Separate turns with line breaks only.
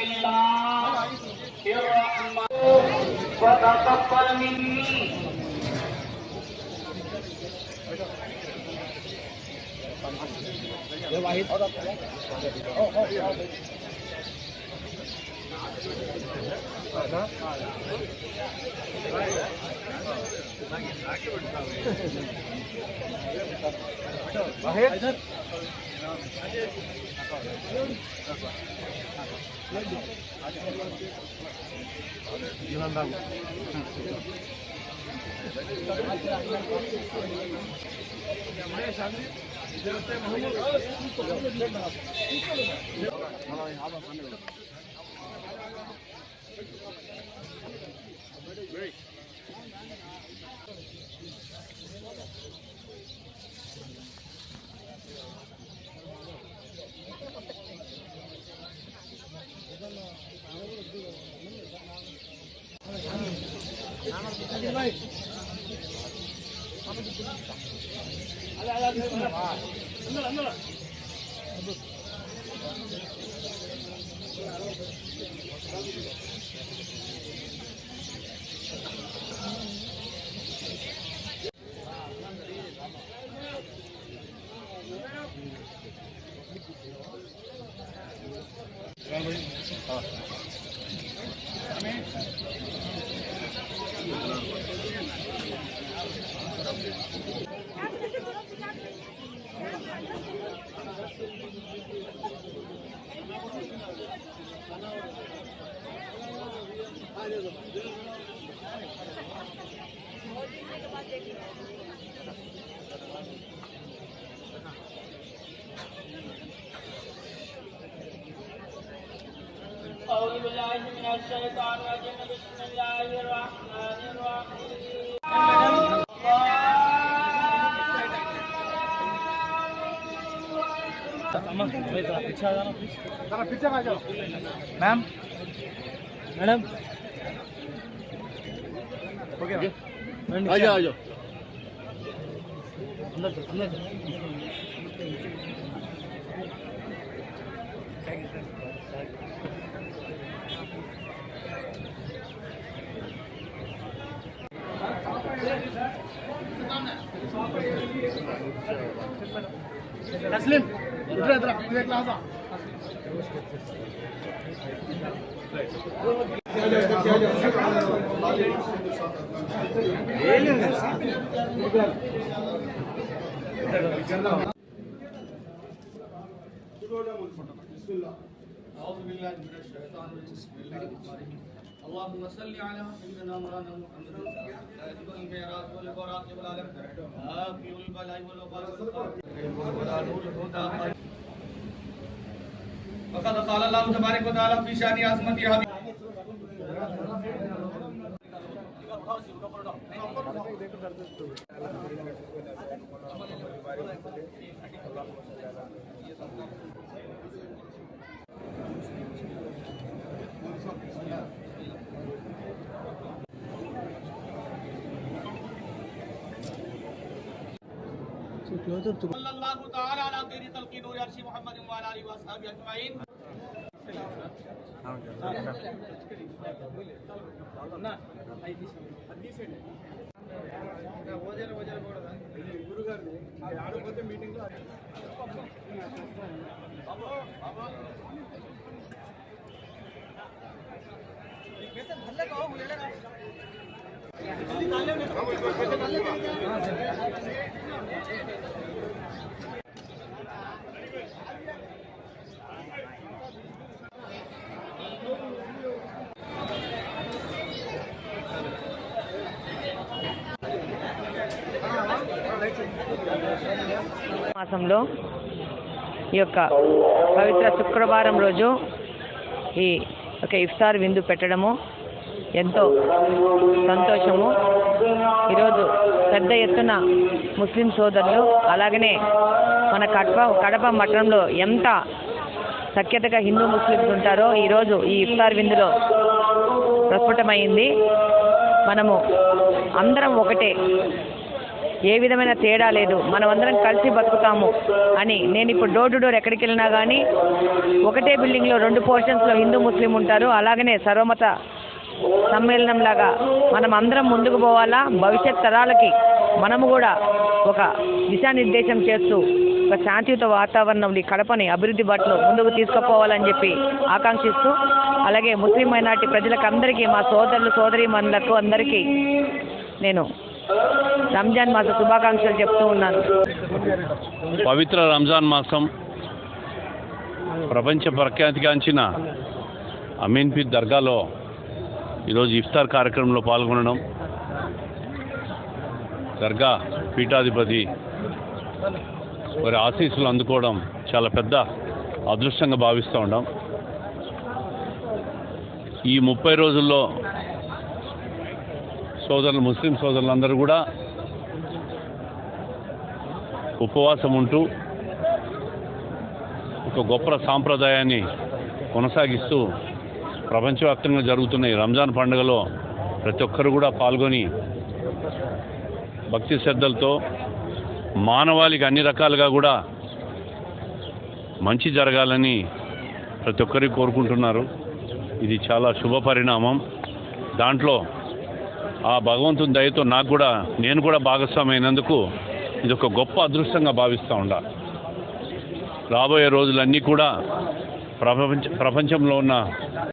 बिस्मिल्लाहिर्रहमानिर्रहीम वतक़ब्बल Minni أعوذ بالله من الشيطان الرجيم بسم الله الرحمن الرحيم
ma'am madam okay आ जाओ अंदर तस्लीम इधर इधर एक क्लास आ اللهم صل على سيدنا مولانا محمد الهادي والمعراج والبراق والعالم آفي والبلاء والوباء وقد قال الله تبارك وتعالى في شان عظمته सल्लल्लाहु तआला अला खैरि खल्क़ि नूर अर्श मुहम्मद व अला आलिहि व अस्हाबिहि अजमईन मीटिंग
మాసంలో ఈ యొక్క పవిత్ర శుక్రవారం రోజు ఈ ఒక ఇఫ్తార్ విందు పెట్టడము ఎంతో సంతోషము. ఈరోజు పెద్ద ఎత్తున ముస్లిం సోదరులు అలాగనే మన కడప పట్టణంలో ఎంత సఖ్యతగా హిందూ ముస్లిమ్స్ ఉంటారో ఈరోజు ఈ ఇఫ్తార్ విందులో ప్రస్ఫుటమైంది. మనము అందరం ఒకటే. ఏ విధమైన తేడా లేదు, మనమందరం కలిసి బతుకుతాము అని. నేను ఇప్పుడు డోర్ టు డోర్ ఎక్కడికి వెళ్ళినా కానీ ఒకటే బిల్డింగ్లో 2 పోర్షన్స్లో హిందూ ముస్లిం ఉంటారు. అలాగనే సర్వమత సమ్మేళనంలాగా మనం అందరం ముందుకు పోవాలా. భవిష్యత్ తరాలకి మనము కూడా ఒక దిశానిర్దేశం చేస్తూ ఒక శాంతియుత వాతావరణంలో ఈ కడపని అభివృద్ధి బాటలో ముందుకు తీసుకుపోవాలని చెప్పి ఆకాంక్షిస్తూ, అలాగే ముస్లిం మైనార్టీ ప్రజలకు అందరికీ, మా సోదరులు సోదరీమణులకు అందరికీ నేను రంజాన్ మాస శుభాకాంక్షలు చెప్తూ ఉన్నాను.
పవిత్ర రంజాన్ మాసం ప్రపంచ ప్రఖ్యాతిగాంచిన అమీన్పీర్ దర్గాలో ఈరోజు ఇఫ్తార్ కార్యక్రమంలో పాల్గొనడం, దర్గా పీఠాధిపతి వారి ఆశీస్సులు అందుకోవడం చాలా పెద్ద అదృష్టంగా భావిస్తూ ఉన్నాం. ఈ 30 రోజుల్లో ముస్లిం సోదరులందరూ కూడా ఉపవాసం ఉంటూ ఒక గొప్ప సాంప్రదాయాన్ని కొనసాగిస్తూ ప్రపంచవ్యాప్తంగా జరుగుతున్న ఈ రంజాన్ పండుగలో ప్రతి ఒక్కరు కూడా పాల్గొని భక్తి శ్రద్ధలతో మానవాళికి అన్ని రకాలుగా కూడా మంచి జరగాలని ప్రతి ఒక్కరికి కోరుకుంటున్నారు. ఇది చాలా శుభ పరిణామం. దాంట్లో ఆ భగవంతుని దయతో నేను కూడా భాగస్వామైనందుకు ఇది ఒక గొప్ప అదృష్టంగా భావిస్తూ ఉండా. రాబోయే రోజులన్నీ కూడా ప్రపంచంలో ఉన్న